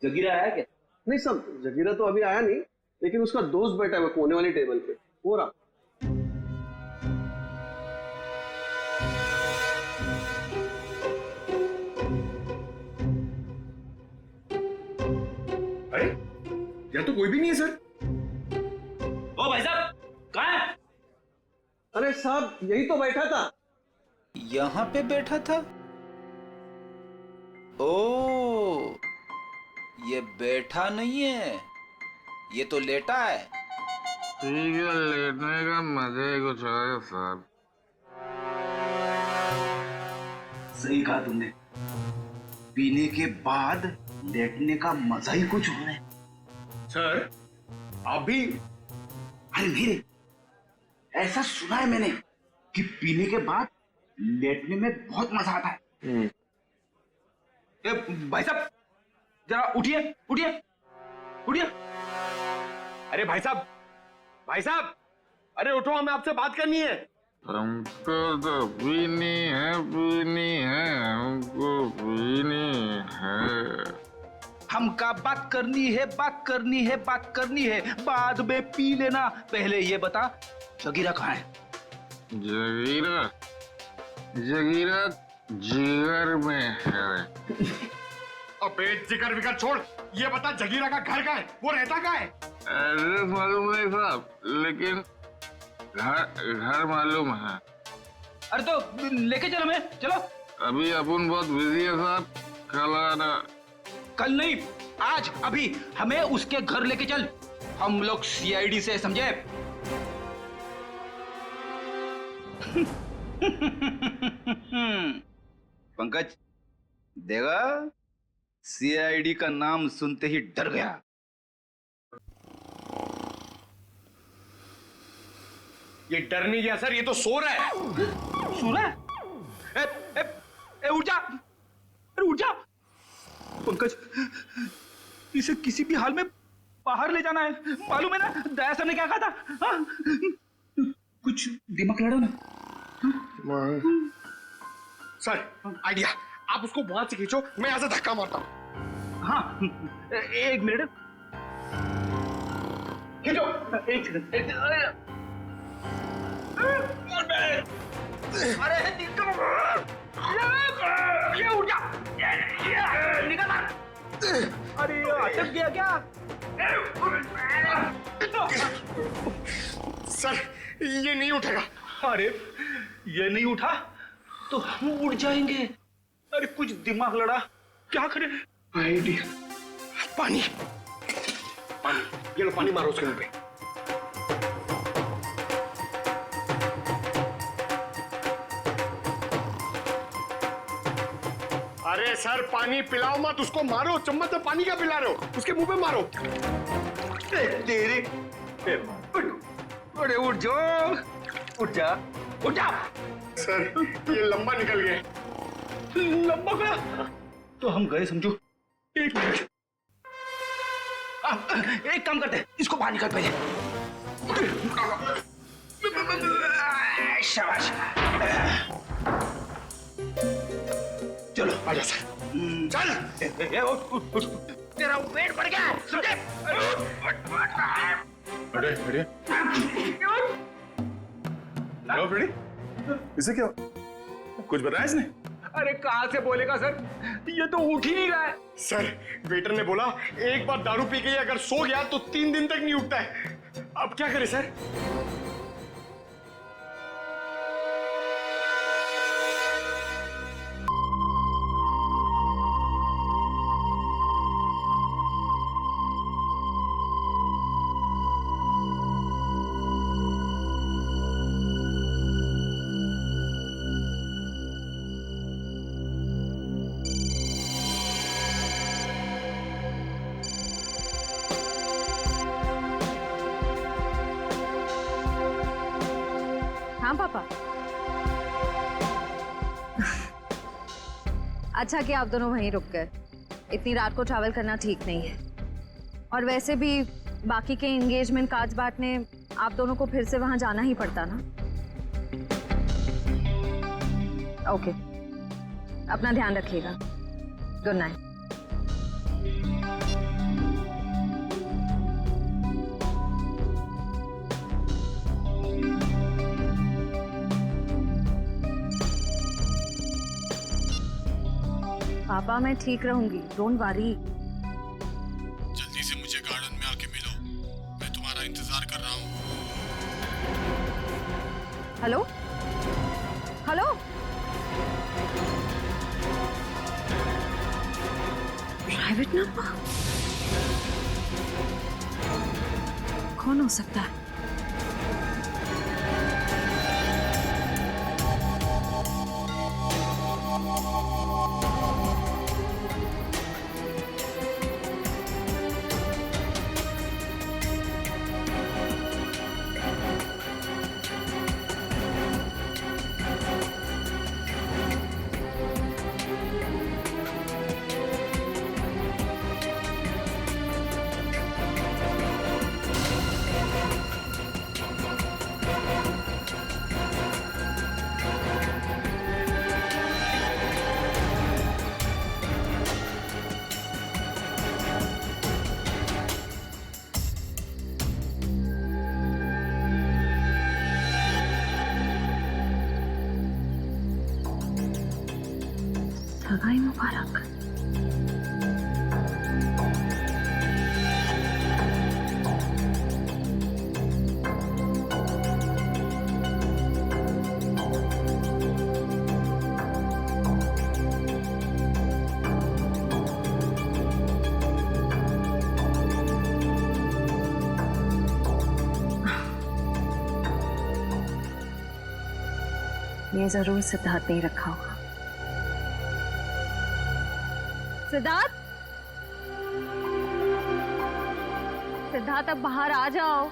जगीरा आया क्या? नहीं सब, जगीरा तो अभी आया नहीं, लेकिन उसका दोस्त बैठा है कोने वाली टेबल पे, वो रहा। अरे यहाँ तो कोई भी नहीं है सर। ओ भाई साहब, कहाँ है? अरे साहब यही तो बैठा था। यहाँ पे बैठा था? ओ, ये बैठा नहीं है, ये तो लेटा है। ठीक है, लेटने का मजा ही कुछ है साहब। सही कहा तुमने, पीने के बाद लेटने का मजा ही कुछ और है। सर आप भी? अरे नहीं, ऐसा सुना है मैंने कि पीने के बाद लेटने में बहुत मजा आता है। ए, भाई साहब जरा उठिए उठिए उठिए। अरे भाई साहब, भाई साहब, अरे उठो, हमें आपसे बात करनी है। हमको तो पीनी है, हमको पीनी है। हमका बात करनी है, बात करनी है, बात करनी है, बाद में पी लेना। पहले ये बता, जगीरा कहाँ है? जगीरा, जगीरा जिगर में है। अबे जिगर विगर छोड़, ये बता जगीरा का घर कहाँ है, वो रहता कहाँ है? एड्रेस मालूम नहीं साहब, लेकिन घर मालूम है। अरे तो लेके चलो, मैं चलो। अभी अपन बहुत बिजी है साहब, कल आना। कल नहीं, आज, अभी हमें उसके घर लेके चल। हम लोग सीआईडी से, समझे? पंकज देखा, सीआईडी का नाम सुनते ही डर गया। ये डर नहीं गया सर, ये तो सो रहा है। सो रहा है? उठ जा, अरे उठ जा। पंकज, इसे किसी भी हाल में बाहर ले जाना है, मालूम है ना दया सर ने क्या कहा था? हाँ? कुछ दिमाग लड़ा ना। सर आइडिया, आप उसको वहां से खींचो, मैं यहाँ से धक्का मारता हूँ। हाँ, एक मिनट, खींचो। एक सेकंड, अरे ये उठ जा, निकल। अरे अटक गया क्या? सर ये नहीं उठेगा। अरे ये नहीं उठा तो हम उड़ जाएंगे। अरे कुछ दिमाग लड़ा, क्या करें? आइडिया, पानी, पानी, ये लो पानी मारो उसके मुंह पे। अरे सर पानी पिलाओ मत उसको, मारो, चम्मच में पानी का पिला रहे हो, उसके मुंह पे मारो। तेरे अरे उठ जाओ, उठ जा, उठ जा। सर ये लंबा निकल गया। लंबा गया तो हम गए समझो। एक मिनट, एक काम करते हैं, इसको बाहर निकाल पहले। शाबाश, चलो आजा सर, चल। तेरा पेट भर गया, समझे? अरे अरे फ्रेडी, इसे क्या कुछ बताया इसने? अरे कहाँ से बोलेगा सर, ये तो उठ ही नहीं रहा है। सर वेटर ने बोला एक बार दारू पी के अगर सो गया तो 3 दिन तक नहीं उठता है। अब क्या करें सर? हाँ पापा। अच्छा कि आप दोनों वहीं रुक गए, इतनी रात को ट्रैवल करना ठीक नहीं है। और वैसे भी बाकी के एंगेजमेंट काज बांटने आप दोनों को फिर से वहां जाना ही पड़ता ना। ओके, अपना ध्यान रखिएगा। Good night. पापा मैं ठीक रहूंगी, डोंट वरी। जल्दी से मुझे गार्डन में आके मिलो, मैं तुम्हारा इंतजार कर रहा हूँ। Hello hello, private number? कौन हो सकता है? सगाई मुबारक। ये जरूर सिद्धार्थ ने रखा होगा। सिद्धार्थ, सिद्धार्थ अब बाहर आ जाओ।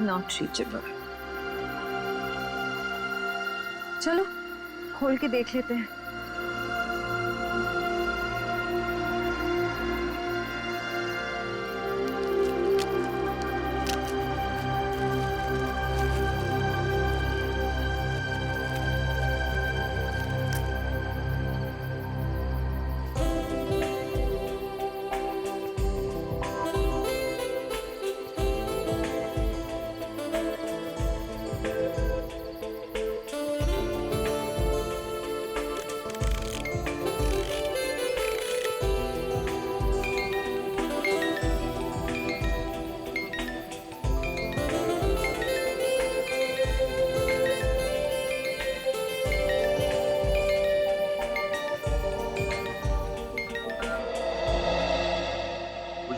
Not reachable. चलो खोल के देख लेते हैं।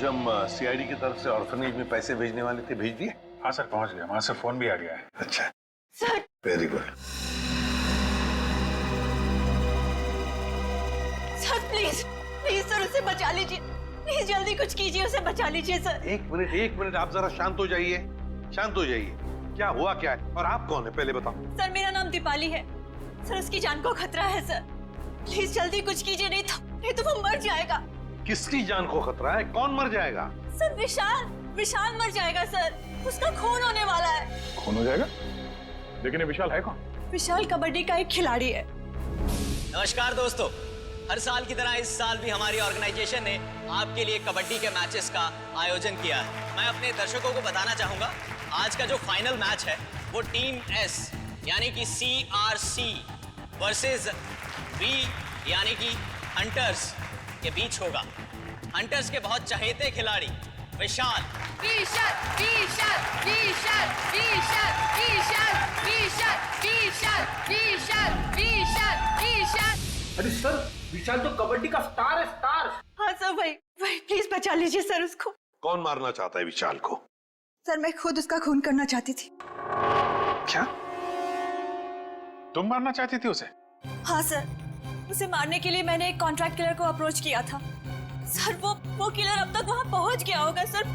हम सीआईडी की तरफ से ऑर्फनेज में पैसे भेजने वाले थे, भेज दिए? हाँ सर, पहुंच गया, वहां से फोन भी आ गया है। अच्छा sir, very good. Sir please please sir उसे बचा लीजिए, प्लीज जल्दी कुछ कीजिए, उसे बचा लीजिए सर। एक मिनट आप जरा शांत हो जाइए, शांत हो जाइए। क्या हुआ क्या है और आप कौन है पहले बताओ। सर मेरा नाम दीपाली है सर, उसकी जान को खतरा है सर, प्लीज जल्दी कुछ कीजिए, नहीं तो वो मर जाएगा। किसकी जान को खतरा है? कौन मर जाएगा? सर विशाल मर जाएगा सर, उसका खून होने वाला है। खून हो जाएगा? लेकिन ये विशाल है कौन? विशाल कबड्डी का एक खिलाड़ी है। नमस्कार दोस्तों, हर साल की तरह इस साल भी हमारी ऑर्गेनाइजेशन ने आपके लिए कबड्डी के मैचेस का आयोजन किया है। मैं अपने दर्शकों को बताना चाहूंगा, आज का जो फाइनल मैच है वो टीम एस यानी कि CRC वर्सेस B यानी कि हंटर्स के बीच होगा। हंटर्स के बहुत चहेते खिलाड़ी विशाल अरे सर, विशाल तो कबड्डी का स्टार है, स्टार। हाँ सर, वही प्लीज बचा लीजिए सर उसको। कौन मारना चाहता है विशाल को? सर मैं खुद उसका खून करना चाहती थी। क्या तुम मारना चाहती थी उसे? हाँ सर, उसे मारने के लिए मैंने एक कॉन्ट्रैक्ट किलर को अप्रोच किया था सर। वो किलर अब तक वहां पहुंच गया होगा सर।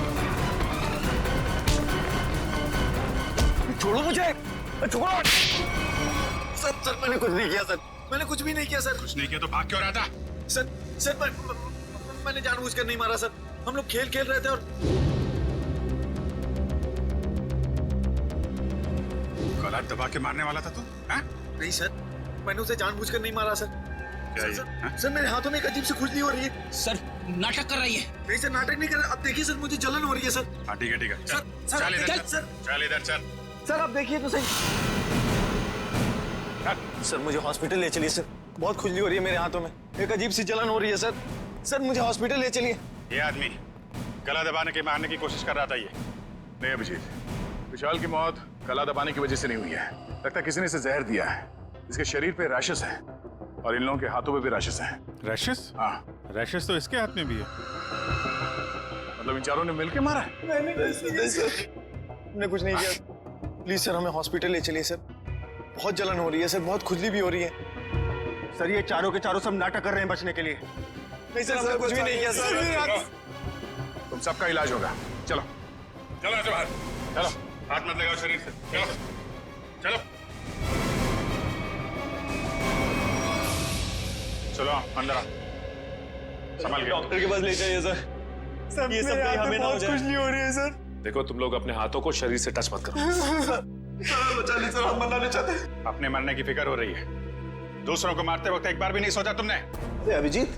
मुझे, छोड़ो। सर मैंने कुछ नहीं किया सर, मैंने कुछ भी नहीं किया सर। कुछ नहीं किया तो भाग क्यों रहा था? सर मैंने जानबूझकर नहीं मारा सर, हम लोग खेल रहे थे और गला दबा के मारने वाला था तू? नहीं सर, मैंने उसे जानबूझकर नहीं मारा सर। क्या ये? सर मेरे हाथों में एक अजीब सी खुजली हो रही है। सर नाटक कर रही है। नहीं सर, नाटक नहीं कर रहा। अब देखिए सर, मुझे जलन हो रही है सर। हाँ ठीक है ठीक है, चल चल इधर, सर, चल इधर चल। सर आप देखिए तो सही। सर मुझे हॉस्पिटल ले चलिए सर, बहुत खुजली हो रही है मेरे हाथों में, एक अजीब सी जलन हो रही है सर। सर मुझे हॉस्पिटल ले चलिए। ये आदमी गला दबाने के मारने की कोशिश कर रहा था। ये नहीं अभिजीत, विशाल की मौत गला दबाने की वजह से नहीं हुई है। लगता है किसी ने इसे जहर दिया है। इसके शरीर पे रैशेस हैं और इन लोगों के हाथों पे भी रैशेस हैं। रैशेस? हाँ, रैशेस तो इसके हाथ में भी है। मतलब इन चारों ने मिलकर मारा है? नहीं सर, हमने कुछ नहीं किया। प्लीज सर हमें हॉस्पिटल ले चलिए सर, बहुत जलन हो रही है सर, बहुत खुजली भी हो रही है। सर ये चारों के चारों सब नाटक कर रहे हैं बचने के लिए। नहीं सर, हमने कुछ भी नहीं किया सर। तुम सबका इलाज होगा। चलो चलो ऐसे बाहर चलो, हाथ मत लगाओ शरीर से। चलो चलो चलो अंदर आ, संभाल के। डॉक्टर के पास ले जाइए सर। सर ये सब कहीं हमें ना हो जाए। खुजली हो रही है सर। देखो तुम लोग अपने हाथों को शरीर से टच मत करो। सर बचा ली सर, हम मरना नहीं चाहते। अपने मरने की फिक्र हो रही है, दूसरों को मारते वक्त एक बार भी नहीं सोचा तुमने? अभिजीत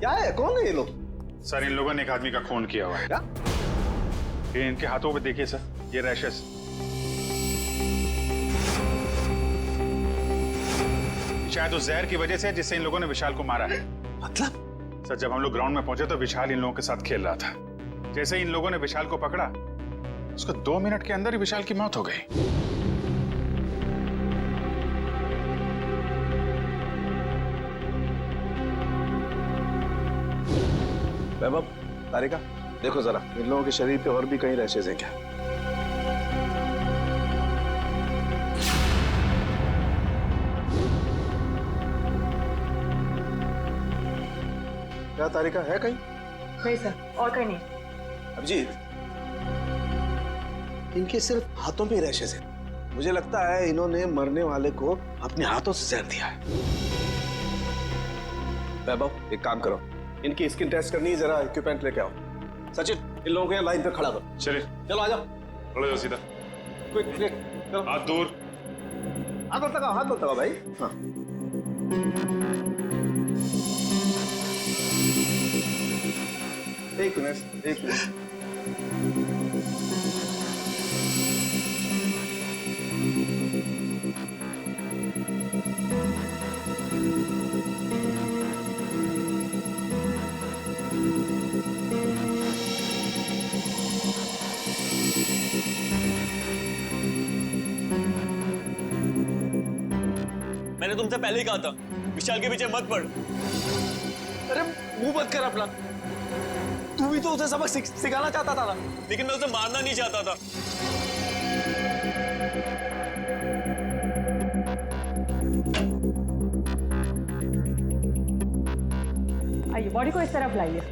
क्या है, कौन है ये लोग? सर इन लोगों ने एक आदमी का खून किया हुआ है। क्या? ये इनके हाथों पे देखिए सर, ये रैशेस। शायद उस जहर की वजह से जिससे इन लोगों ने विशाल को मारा है। मतलब? सर जब हम लोग ग्राउंड में पहुंचे तो विशाल इन लोगों के साथ खेल रहा था। जैसे इन लोगों ने विशाल को पकड़ा, उसको 2 मिनट के अंदर ही विशाल की मौत हो गई। वैभव, तारिका, देखो जरा इन लोगों के शरीर पे और भी कहीं रैशेज हैं क्या? क्या तारिका है कहीं? नहीं सर, और कहीं नहीं। अभिजीत, इनके सिर्फ हाथों पे रैशेज हैं। मुझे लगता है इन्होंने मरने वाले को अपने हाथों से जहर दिया है। वैभव, एक काम करो, इनकी स्किन टेस्ट करनी है, जरा इक्विपमेंट लेके आओ। सचिन, इन लोगों को यहाँ लाइन पे खड़ा करो। चलिए चलो आ जाओ। खड़े हो सीधा, क्विक क्विक, चलो। हाथ दूर। हाथ मत लगाओ, हाथ मत लगाओ भाई। हाँ। एक मिनट। मैंने तुमसे पहले ही कहा था विशाल के पीछे मत पड़। अरे मुंह मत कर अपना, तू भी तो उसे सबक सिखाना चाहता था ना। लेकिन मैं उसे मारना नहीं चाहता था। आइए, बॉडी को इस तरफ लाइए।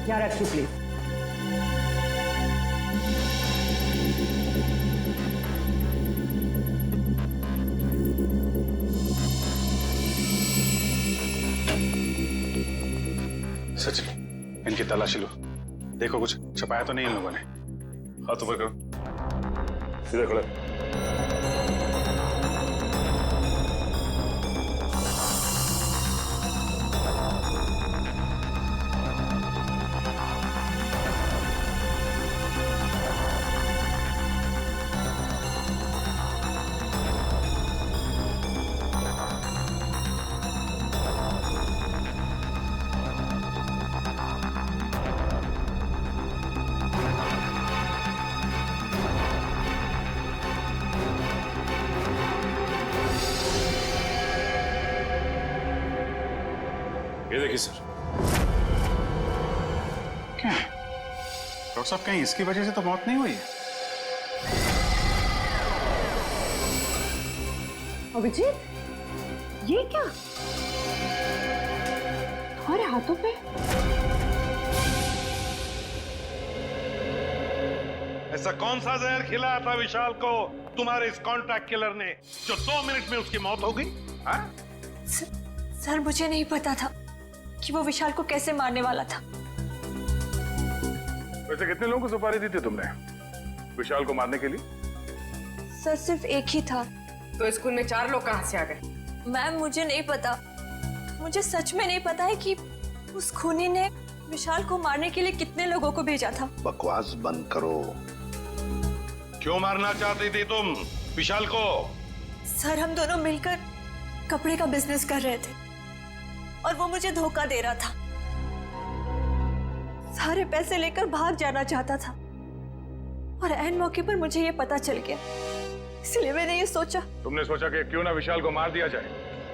यहाँ रखिए प्लीज। सचिन, इनकी तलाशी लो, देखो कुछ छपाया तो नहीं इन लोगों ने। हाथ ऊपर करो, सीधे खड़े। ये देखिए सर। क्या है डॉक्टर साहब, कहीं इसकी वजह से तो मौत नहीं हुई है? अभिजीत, ये क्या तुम्हारे हाथों पे? ऐसा कौन सा जहर खिलाया था विशाल को तुम्हारे इस कॉन्ट्रैक्ट किलर ने जो 2 मिनट में उसकी मौत हो गई? हाँ? सर मुझे नहीं पता था कि वो विशाल को कैसे मारने वाला था। वैसे कितने लोगों को सुपारी दी थी तुमने विशाल को मारने के लिए? सर सिर्फ एक ही था। तो स्कूल में 4 लोग कहाँ से आ गए? मैम मुझे नहीं पता, मुझे सच में नहीं पता है कि उस खूनी ने विशाल को मारने के लिए कितने लोगों को भेजा था। बकवास बंद करो। क्यों मारना चाहती थी तुम विशाल को? सर हम दोनों मिलकर कपड़े का बिजनेस कर रहे थे और वो मुझे धोखा दे रहा था। सारे पैसे लेकर भाग जाना चाहता था और ऐन मौके पर मुझे ये पता चल गया, इसलिए मैंने ये सोचा। तुमने सोचा कि क्यों ना विशाल को मार दिया जाए?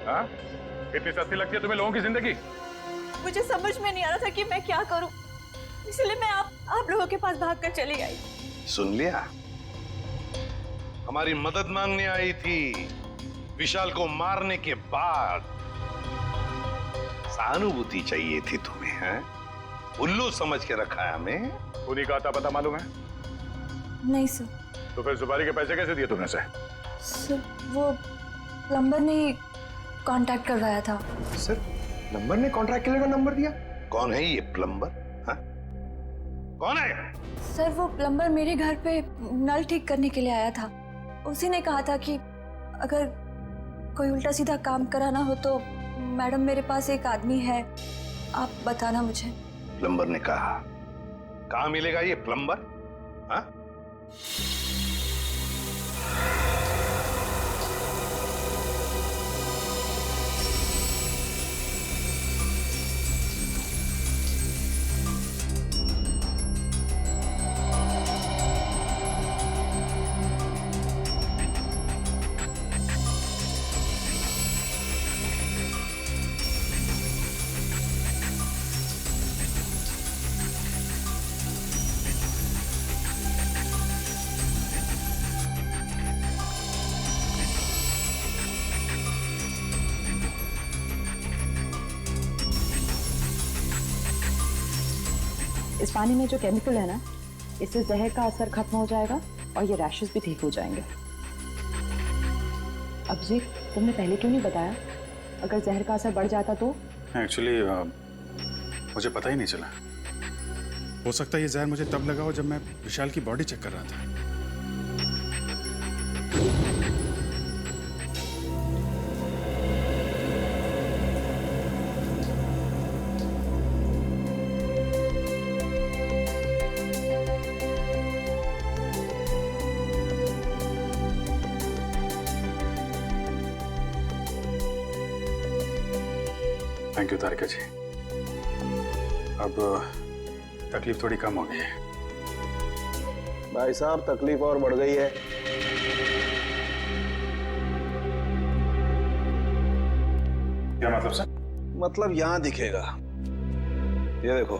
हाँ? इतनी सस्ती लगती है तुम्हें लोगों की जिंदगी? मुझे समझ में नहीं आ रहा था कि मैं क्या करूं, इसलिए मैं आप लोगों के पास भागकर चली आई। सुन लिया, हमारी मदद मांगने आई थी विशाल को मारने के बाद। सहानुभूति चाहिए थी तुम्हें, हैं? उल्लू समझ के रखा है हमें। उन्हीं का आता पता मालूम है? नहीं सर। तो फिर सुपारी के पैसे कैसे दिए तुमने? सर वो प्लम्बर ने कांटेक्ट करवाया था। सर प्लम्बर ने कॉन्ट्रैक्ट किलर का नंबर दिया? कौन है ये प्लम्बर? हाँ? कौन है? सर वो प्लम्बर मेरे घर पे नल ठीक करने के लिए आया था। उसी ने कहा था कि अगर कोई उल्टा सीधा काम कराना हो तो मैडम मेरे पास एक आदमी है, आप बताना मुझे। प्लम्बर ने कहा? कहाँ मिलेगा ये प्लम्बर? हाँ? इस पानी में जो केमिकल है ना, इससे जहर का असर खत्म हो जाएगा और ये रैशेस भी ठीक हो जाएंगे। अभिजीत, तुमने पहले क्यों नहीं बताया? अगर जहर का असर बढ़ जाता तो? एक्चुअली मुझे पता ही नहीं चला। हो सकता है ये जहर मुझे तब लगा हो जब मैं विशाल की बॉडी चेक कर रहा था। थैंक यू तारिका जी। अब तकलीफ थोड़ी कम हो गई है। भाई साहब तकलीफ और बढ़ गई है। क्या मतलब सर? मतलब यहां दिखेगा, ये देखो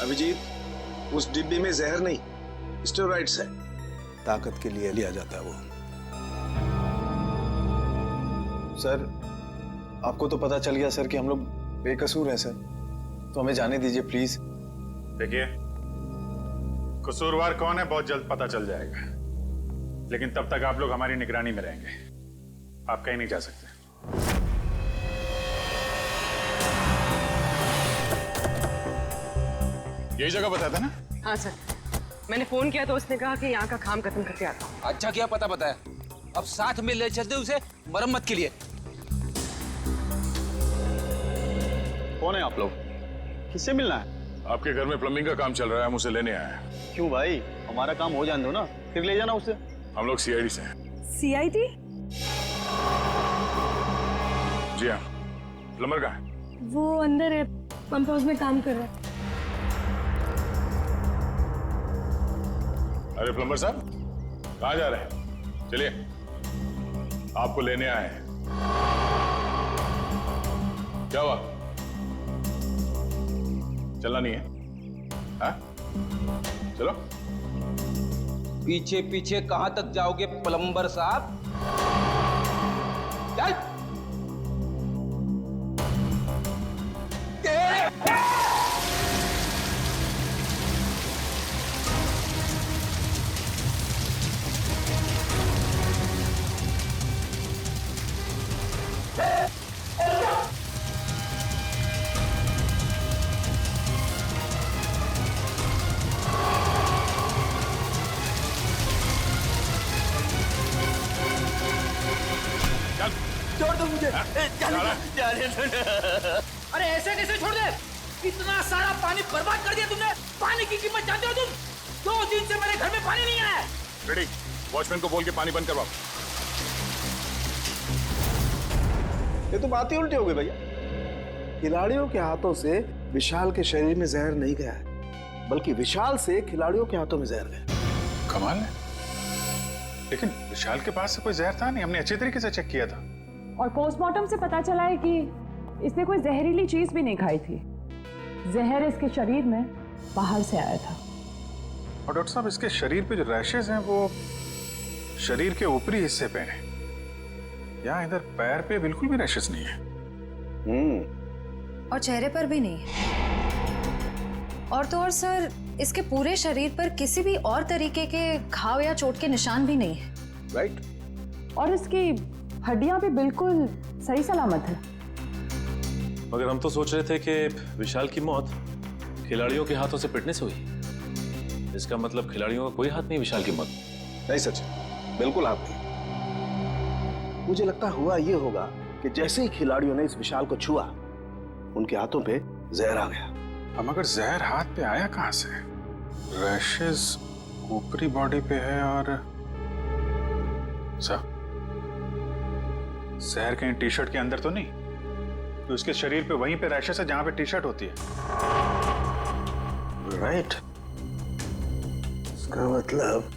अभिजीत, उस डिब्बी में जहर नहीं स्टेरॉइड्स है, ताकत के लिए लिया जाता है वो। सर आपको तो पता चल गया सर कि हम लोग बेकसूर हैं सर, तो हमें जाने दीजिए प्लीज। देखिए, कसूरवार कौन है बहुत जल्द पता चल जाएगा, लेकिन तब तक आप लोग हमारी निगरानी में रहेंगे। आप कहीं नहीं जा सकते। यही जगह बताया था ना? हाँ सर, मैंने फोन किया तो उसने कहा कि यहाँ का काम खत्म करके आता हूँ। अच्छा किया पता बताया, अब साथ में ले चलते उसे मरम्मत के लिए। कौन है आप लोग? किससे मिलना है? आपके घर में प्लम्बिंग का काम चल रहा है, हम उसे लेने आए हैं। क्यों भाई, हमारा काम हो जाने दो ना, फिर ले जाना उसे। हम लोग सीआईडी से हैं। सीआईडी? जी हाँ। प्लम्बर कहाँ है? वो अंदर है, पंप हाउस में काम कर रहा है। अरे प्लम्बर साहब, कहाँ जा रहे हैं? चलिए, आपको लेने आए हैं। क्या हुआ? चलना नहीं है? हाँ? चलो। पीछे पीछे कहां तक जाओगे प्लम्बर साहब? चल। जाने दो ना। अरे ऐसे कैसे छोड़ दे? इतना सारा पानी बर्बाद कर दिया तुमने। पानी की कीमत जानते हो तुम? 2 दिन से मेरे घर में पानी नहीं आया। रेडी, वॉचमैन को बोल के पानी बंद करवाओ। ये तो बात ही उल्टी हो गई भैया। खिलाड़ियों के हाथों से विशाल के शरीर में जहर नहीं गया है, बल्कि विशाल से खिलाड़ियों के हाथों में जहर गया। कमाल है, लेकिन विशाल के पास से कोई जहर था नहीं, हमने अच्छे तरीके से चेक किया था। और पोस्टमार्टम से पता चला है कि इसने कोई जहरीली चीज भी नहीं खाई थी। जहर इसके शरीर में बाहर से आया था। और डॉक्टर साहब, इसके शरीर पे जो रैशेज हैं वो शरीर के ऊपरी हिस्से पे हैं। यहाँ इधर पैर पे बिल्कुल भी रैशेज नहीं है। और चेहरे पर भी नहीं। और तो और सर, इसके पूरे शरीर पर किसी भी और तरीके के घाव या चोट के निशान भी नहीं है। राइट। और इसकी हड्डियां भी बिल्कुल सही सलामत है। मगर हम तो सोच रहे थे कि विशाल की मौत खिलाड़ियों के हाथों से पिटने से हुई। इसका मतलब खिलाड़ियों का कोई हाथ नहीं विशाल की मौत। नहीं सच, बिल्कुल हाथ नहीं। मुझे लगता हुआ ये होगा कि जैसे ही खिलाड़ियों ने इस विशाल को छुआ, उनके हाथों पे जहर आ गया। अब मगर जहर हाथ पे आया कहां से? रैशेज ऊपरी बॉडी पे है और जहर कहीं टी शर्ट के अंदर तो नहीं? तो उसके शरीर पे वहीं पे रैशेज है जहां पे टी शर्ट होती है। राइट। इसका मतलब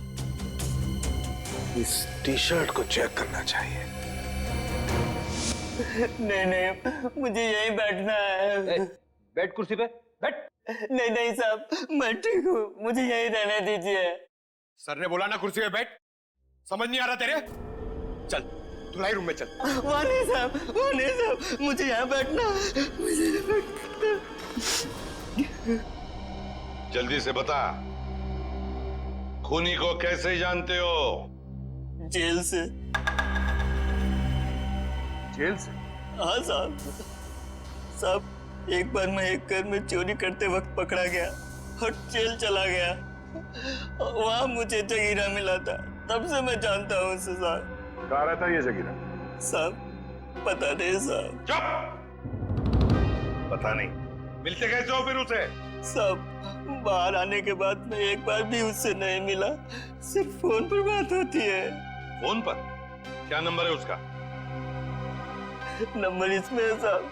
इस टी शर्ट को चेक करना चाहिए। नहीं, मुझे यहीं बैठना है। बैठ कुर्सी पे, बैठ। नहीं साहब, मैं ठीक हूँ, मुझे यहीं रहने दीजिए। सर ने बोला ना कुर्सी पे बैठ। समझ नहीं आ रहा तेरे? चल धुलाई रूम में चल। वहाँ नहीं साहब, मुझे यहाँ बैठना। मुझे यहाँ बैठना। जल्दी से बता, खूनी को कैसे जानते हो? जेल से। जेल से? हाँ साहब, एक बार मैं एक घर में चोरी करते वक्त पकड़ा गया और जेल चला गया। वहाँ मुझे जगीरा मिला था, तब से मैं जानता हूँ उसे साहब। कहाँ रहता है ये जगीरा? साहब पता नहीं साहब। चुप! पता नहीं? मिलते कैसे हो फिर उसे? साहब बाहर आने के बाद मैं एक बार भी उससे नहीं मिला, सिर्फ फोन पर बात होती है। फोन पर? क्या नंबर है उसका? नंबर इसमें है साहब।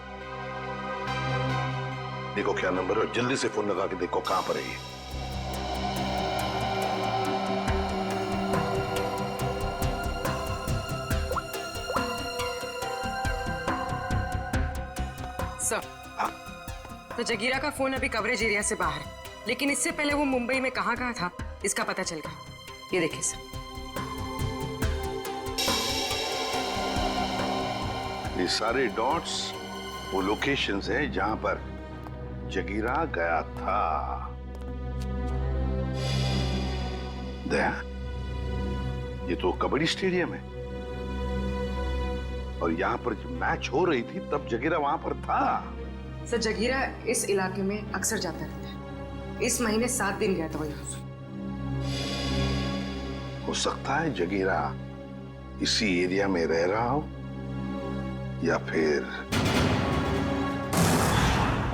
देखो क्या नंबर है, जल्दी से फोन लगा के देखो कहां पर है ये। सर, तो जगीरा का फोन अभी कवरेज एरिया से बाहर है, लेकिन इससे पहले वो मुंबई में कहाँ था इसका पता चल गया। ये देखिए सर। ये सारे डॉट्स वो लोकेशंस हैं जहां पर जगीरा गया था। दया, ये तो कबड्डी स्टेडियम है और यहाँ पर जब मैच हो रही थी तब जगीरा वहां पर था। सर जगीरा इस इलाके में अक्सर जाता रहता है। इस महीने 7 दिन गया था वो यहाँ। हो सकता है जगीरा इसी एरिया में रह रहा हो या फिर।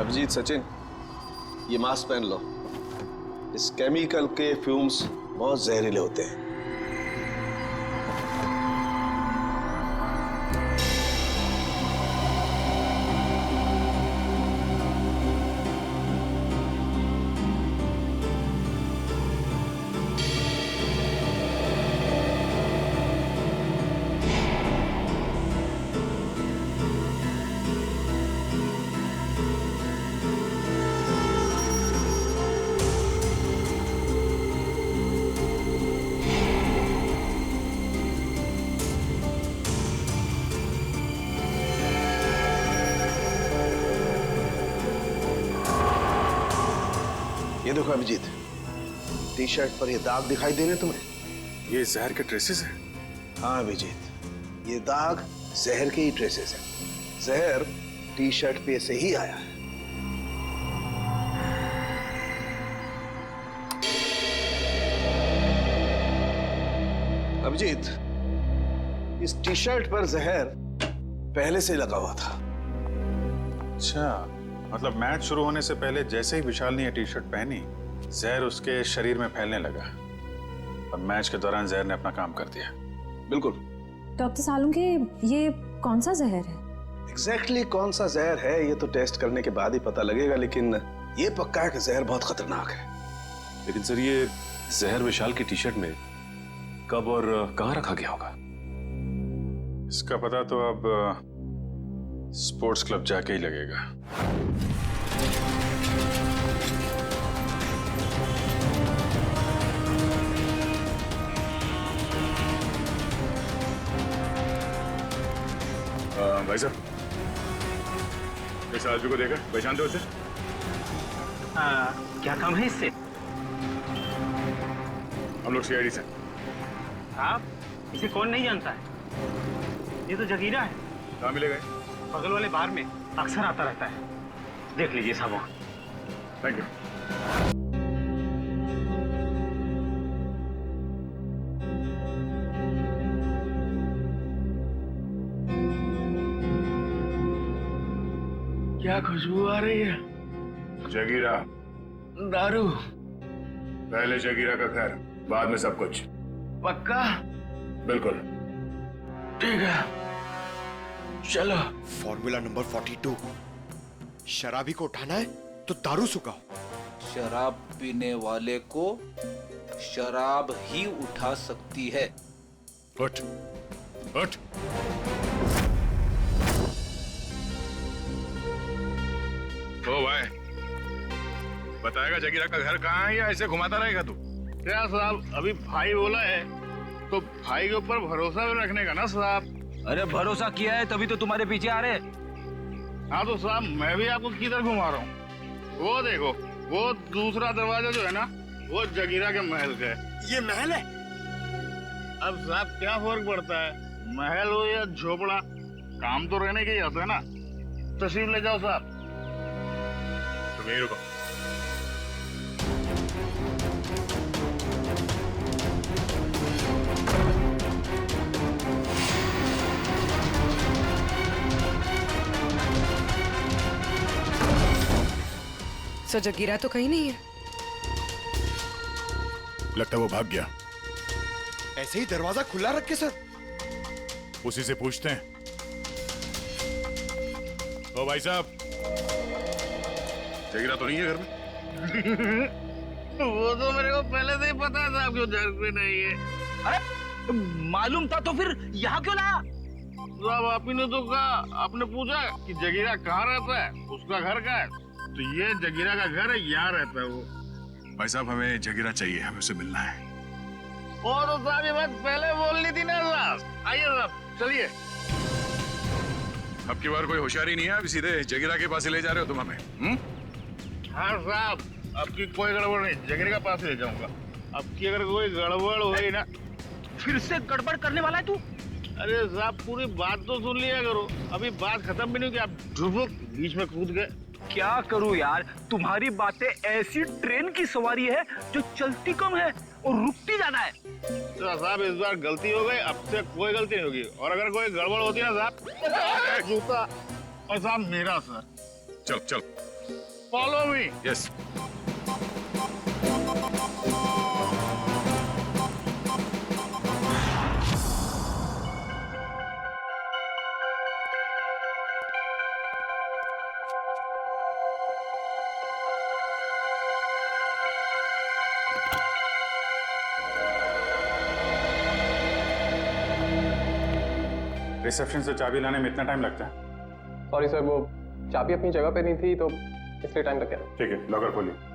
अभिजीत, सचिन, ये मास्क पहन लो। इस केमिकल के फ्यूम्स बहुत जहरीले होते हैं। ये देखो अभिजीत, टी शर्ट पर ये दाग दिखाई दे रहे तुम्हें? ये जहर के ट्रेसेस हैं? हाँ अभिजीत, ये दाग जहर के ही ट्रेसेस हैं। जहर टी शर्ट पे से ही आया है। अभिजीत, इस टी शर्ट पर जहर पहले से ही लगा हुआ था। अच्छा, मतलब मैच शुरू होने से पहले जैसे ही विशाल ने ये टी शर्ट पहनी, जहर उसके शरीर में फैलने लगा और मैच के दौरान जहर ने अपना काम कर दिया। बिल्कुल। डॉक्टर सालुंखे, ये कौन सा जहर है? एग्जैक्टली कौन सा जहर है ये तो टेस्ट करने के बाद ही पता लगेगा, लेकिन ये पक्का है कि जहर बहुत खतरनाक है। लेकिन सर, ये जहर विशाल की टी शर्ट में कब और कहां रखा गया होगा? इसका पता तो अब स्पोर्ट्स क्लब जाके ही लगेगा। भाई साहब, इस आदमी को देखा, पहचानते हो उसे? क्या काम है इससे? हम लोग सीआईडी से। आप इसे कौन नहीं जानता है? ये तो जगीरा है। कहाँ मिलेगा? बगल वाले बार में अक्सर आता रहता है, देख लीजिए साहब। Thank you. क्या खुशबू आ रही है? जगीरा। दारू। पहले जगीरा का घर, बाद में सब कुछ। पक्का? बिल्कुल। ठीक है, चलो। फॉर्मूला नंबर 42, शराबी को उठाना है तो दारू सुखाओ। शराब पीने वाले को शराब ही उठा सकती है। उठ, उठ। ओ भाई, बताएगा जगीरा का घर कहाँ है या ऐसे घुमाता रहेगा तू? क्या साहब, अभी भाई बोला है तो भाई के ऊपर भरोसा भी रखने का ना साहब। अरे भरोसा किया है तभी तो तुम्हारे पीछे आ रहे। हाँ तो साहब, मैं भी आपको किधर घुमा रहा हूँ? वो देखो, वो दूसरा दरवाजा जो है ना, वो जगीरा के महल का है। ये महल है? अब साहब क्या फर्क पड़ता है, महल हो या झोपड़ा, काम तो रहने के ही होता है ना। तशरीफ ले जाओ साहब। तुम यहीं रुको। सो जगीरा तो कहीं नहीं है। लगता है वो भाग गया। ऐसे ही दरवाजा खुला रख के सर? उसी से पूछते हैं। ओ भाई साहब, जगीरा तो नहीं है घर में? वो तो मेरे को पहले से ही पता था आपको घर पे नहीं है। अरे मालूम था तो फिर यहाँ क्यों लाया? साहब आप ही ने तो कहा, आपने पूछा कि जगीरा कहाँ रहता है, उसका घर कहाँ है, तो ये जगीरा का घर है, यहाँ रहता है वो। भाई साहब, हमें जगीरा चाहिए, हमें उसे मिलना है। और तो साहब ये बात पहले बोलनी थी ना साहब। आइए साहब, चलिए। अब की बार कोई होशियारी नहीं है, अभी सीधे जगीरा के पास ही ले जा रहे हो तुम हमें? हाँ साहब, अब की कोई गड़बड़ नहीं, जगीरा के पास ले जाऊंगा। अब की अगर कोई गड़बड़ हुई ना, फिर से गड़बड़ करने वाला है तू? अरे साहब पूरी बात तो सुन लिया करो, अभी बात खत्म भी नहीं की आप ढुबुक बीच में कूद गए। क्या करूं यार, तुम्हारी बातें ऐसी ट्रेन की सवारी है जो चलती कम है और रुकती ज्यादा है। तो साहब इस बार गलती हो गई, अब से कोई गलती नहीं होगी, और अगर कोई गड़बड़ होती ना साहब, जूता और साहब मेरा सर। चल चल, फॉलो मी। यस। रिसेप्शन से चाबी लाने में इतना टाइम लगता है? सॉरी सर, वो चाबी अपनी जगह पे नहीं थी तो इसलिए टाइम लग गया। ठीक है, लॉकर खोलिए।